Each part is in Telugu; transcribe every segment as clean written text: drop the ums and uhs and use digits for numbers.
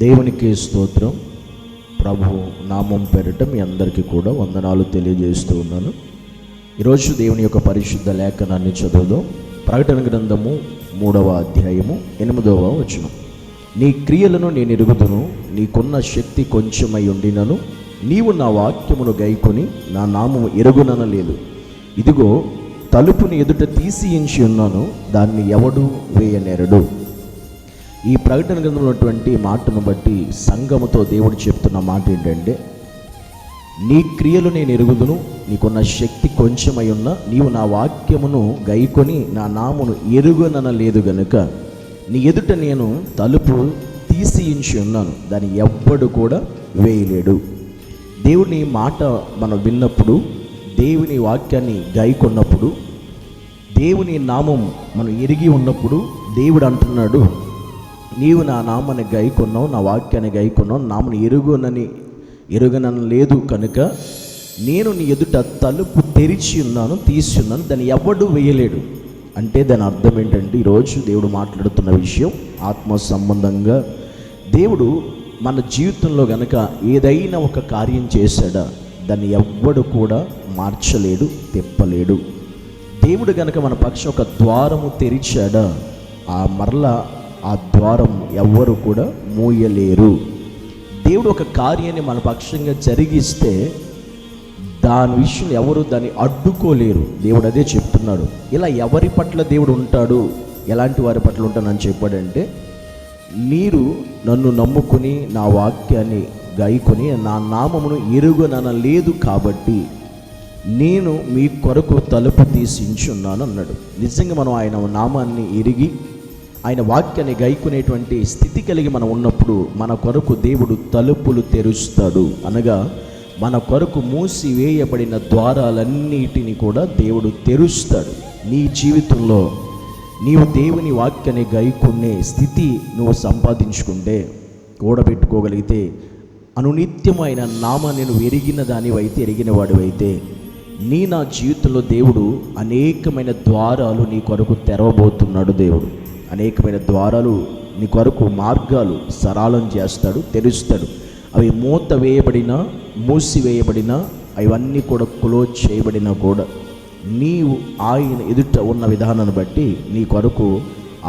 దేవునికి స్తోత్రం. ప్రభు నామం పేరిట మీ అందరికీ కూడా వందనాలు తెలియజేస్తూ ఉన్నాను. ఈరోజు దేవుని యొక్క పరిశుద్ధ లేఖనాన్ని చదువుదాం. ప్రకటన గ్రంథము 3వ అధ్యాయము 8వ వచనం. నీ క్రియలను నేను ఎరుగుదును, నీకున్న శక్తి కొంచెమై ఉండినను నీవు నా వాక్యమును గైకొని నా నామము ఎరుగుననలేదు. ఇదిగో తలుపుని ఎదుట తీసియించి ఉన్నాను, దాన్ని ఎవడు వేయనేరడు. ఈ ప్రకటన గ్రంథంలో ఉన్నటువంటి మాటను బట్టి సంఘముతో దేవుడు చెప్తున్న మాట ఏంటంటే, నీ క్రియలు నేను ఎరుగుదును, నీకున్న శక్తి కొంచెమై ఉన్నా నీవు నా వాక్యమును గైకొని నా నామును ఎరుగుననలేదు గనుక నీ ఎదుట నేను తలుపు తీసియించి ఉన్నాను, దాన్ని ఎవ్వడు కూడా వేయలేడు. దేవుని మాట మనం విన్నప్పుడు, దేవుని వాక్యాన్ని గైకొన్నప్పుడు, దేవుని నామం మనం ఎరిగి ఉన్నప్పుడు దేవుడు అంటున్నాడు, నీవు నా నామాన్ని గైకొన్నావు, నా వాక్యాన్ని గైకొన్నావు, నామను ఎరుగనని లేదు కనుక నేను నీ ఎదుట తలుపు తెరిచి ఉన్నాను, తీసి ఉన్నాను, దాన్ని ఎవడు వేయలేడు. అంటే దాని అర్థం ఏంటంటే, ఈరోజు దేవుడు మాట్లాడుతున్న విషయం ఆత్మ సంబంధంగా. దేవుడు మన జీవితంలో గనక ఏదైనా ఒక కార్యం చేశాడా, దాన్ని ఎవ్వడు కూడా మార్చలేడు, తిప్పలేడు. దేవుడు గనక మన పక్షం ఒక ద్వారము తెరిచాడా, మరలా ఆ ద్వారం ఎవ్వరు కూడా మూయలేరు. దేవుడు ఒక కార్యాన్ని మన పక్షంగా జరిగిస్తే దాని విషయం ఎవరు దాన్ని అడ్డుకోలేరు. దేవుడు అదే చెప్తున్నాడు. ఇలా ఎవరి పట్ల దేవుడు ఉంటాడు, ఎలాంటి వారి పట్ల ఉంటానని చెప్పాడంటే, మీరు నన్ను నమ్ముకుని నా వాక్యాన్ని గైకొని నా నామమును ఎరుగననలేదు కాబట్టి నేను మీ కొరకు తలుపు తీసించున్నాను అన్నాడు. నిజంగా మనం ఆయన నామాన్ని ఎరిగి ఆయన వాక్యాన్ని గైకునేటువంటి స్థితి కలిగి మనం ఉన్నప్పుడు మన కొరకు దేవుడు తలుపులు తెరుస్తాడు. అనగా మన కొరకు మూసివేయబడిన ద్వారాలన్నిటిని కూడా దేవుడు తెరుస్తాడు. నీ జీవితంలో నీవు దేవుని వాక్యాన్ని గైకునే స్థితి నువ్వు సంపాదించుకుంటే, కూడబెట్టుకోగలిగితే, అనునిత్యం ఆయన నామాన్ని నువ్వు ఎరిగిన దానివైతే, ఎరిగిన వాడివైతే, నా జీవితంలో దేవుడు అనేకమైన ద్వారాలు నీ కొరకు తెరవబోతున్నాడు. దేవుడు అనేకమైన ద్వారాలు నీ కొరకు, మార్గాలు సరళం చేస్తాడు, తెరుస్తాడు. అవి మూత వేయబడినా, మూసివేయబడినా, అవన్నీ కూడా క్లోజ్ చేయబడినా కూడా నీవు ఆయన ఎదుట ఉన్న విధానాన్ని బట్టి నీ కొరకు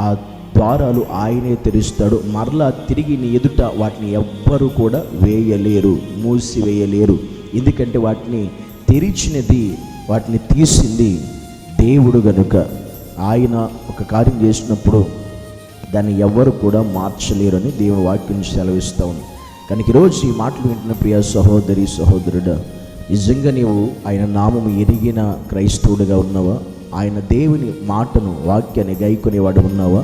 ఆ ద్వారాలు ఆయనే తెరుస్తాడు. మరలా తిరిగి నీ ఎదుట వాటిని ఎవ్వరూ కూడా వేయలేరు, మూసివేయలేరు. ఎందుకంటే వాటిని తెరిచినది, వాటిని తీసింది దేవుడు గనుక. ఆయన ఒక కార్యం చేసినప్పుడు దాన్ని ఎవ్వరు కూడా మార్చలేరని దేవుని వాక్యం సెలవిస్తూ ఉంది. కనుక ఈరోజు ఈ మాటలు వింటున్న ప్రియ సహోదరి సహోదరుడా, నిజంగా నీవు ఆయన నామము ఎరిగిన క్రైస్తవుడిగా ఉన్నావా? ఆయన దేవుని మాటను, వాక్యాన్ని గైకొనేవాడు ఉన్నావా?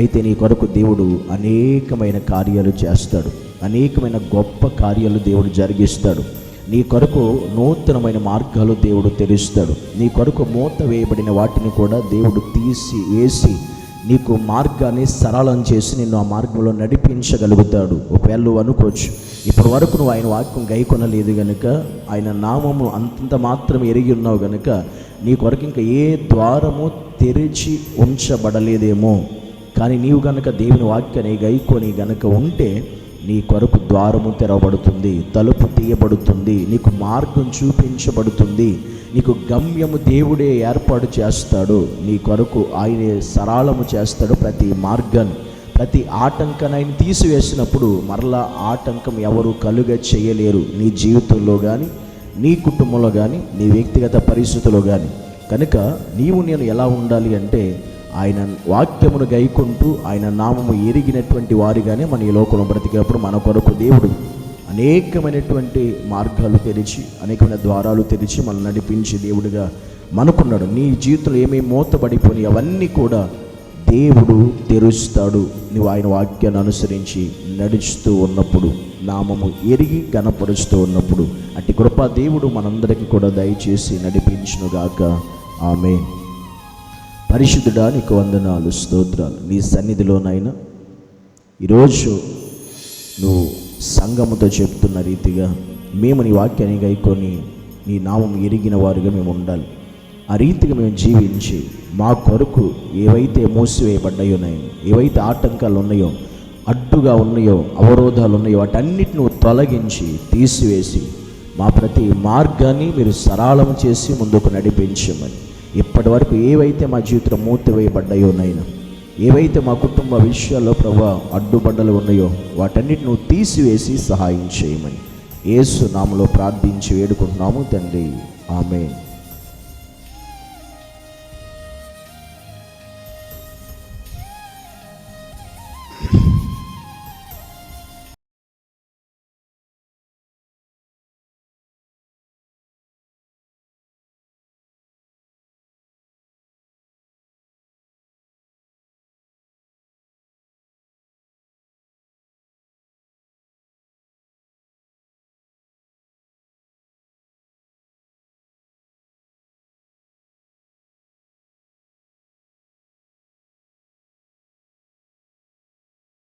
అయితే నీ కొరకు దేవుడు అనేకమైన కార్యాలు చేస్తాడు, అనేకమైన గొప్ప కార్యాలు దేవుడు జరిగిస్తాడు. నీ కొరకు నూతనమైన మార్గాలు దేవుడు తెరుస్తాడు. నీ కొరకు మూత వేయబడిన వాటిని కూడా దేవుడు తీసి వేసి నీకు మార్గాన్ని సరళం చేసి నిన్ను ఆ మార్గంలో నడిపించగలుగుతాడు. ఒకవేళ నువ్వు అనుకోవచ్చు, ఇప్పటి వరకు నువ్వు ఆయన వాక్యం గైకొనలేదు కనుక, ఆయన నామము అంత మాత్రం ఎరిగి ఉన్నావు కనుక నీ కొరకు ఇంకా ఏ ద్వారము తెరిచి ఉంచబడలేదేమో. కానీ నీవు గనక దేవుని వాక్యాన్ని గైకొని గనక ఉంటే నీ కొరకు ద్వారము తెరవబడుతుంది, తలుపు తీయబడుతుంది, నీకు మార్గం చూపించబడుతుంది, నీకు గమ్యము దేవుడే ఏర్పాటు చేస్తాడు. నీ కొరకు ఆయనే సరళము చేస్తాడు. ప్రతి మార్గాన్ని, ప్రతి ఆటంకాన్ని ఆయన తీసివేసినప్పుడు మరలా ఆటంకం ఎవరు కలుగ చేయలేరు నీ జీవితంలో కానీ, నీ కుటుంబంలో కానీ, నీ వ్యక్తిగత పరిస్థితుల్లో కానీ. కనుక నీవు నేను ఎలా ఉండాలి అంటే, ఆయన వాక్యమును గైకుంటూ ఆయన నామము ఎరిగినటువంటి వారిగానే మన ఈ లోకంలో బ్రతికేప్పుడు మన కొరకు దేవుడు అనేకమైనటువంటి మార్గాలు తెరిచి, అనేకమైన ద్వారాలు తెరిచి మనల్ని నడిపించి దేవుడిగా మనకున్నాడు. నీ జీవితంలో ఏమేమి మూతబడిపోయి అవన్నీ కూడా దేవుడు తెరుస్తాడు. నువ్వు ఆయన వాక్యాన్ని అనుసరించి నడుస్తూ ఉన్నప్పుడు, నామము ఎరిగి గణపరుస్తూ ఉన్నప్పుడు. అట్టి కృపా దేవుడు మనందరికీ కూడా దయచేసి నడిపించునుగాక. ఆమేన్. పరిశుద్ధుడా, నీకు వందనాలు, స్తోత్రాలు. నీ సన్నిధిలోనైనా ఈరోజు నువ్వు సంఘముతో చెప్తున్న రీతిగా మేము నీ వాక్యాన్ని గైకొని నీ నామం ఎరిగిన వారుగా మేము ఉండాలి. ఆ రీతిగా మేము జీవించి మా కొరకు ఏవైతే మూసివేయబడ్డాయో, ఏవైతే ఆటంకాలు ఉన్నాయో అడ్డుగా ఉన్నాయో, అవరోధాలు ఉన్నాయో వాటన్నిటిని నువ్వు తొలగించి తీసివేసి మా ప్రతి మార్గాన్ని మీరు సరళం చేసి ముందుకు నడిపించమని, ఇప్పటి వరకు ఏవైతే మా జీవితంలో మూసివేయబడ్డాయో నైనా, ఏవైతే మా కుటుంబ విషయాల్లో ప్రభువా అడ్డుబండలు ఉన్నాయో వాటన్నిటిని నువ్వు తీసివేసి సహాయం చేయమని యేసు నామములో ప్రార్థించి వేడుకుంటున్నాము తండ్రి. ఆమేన్.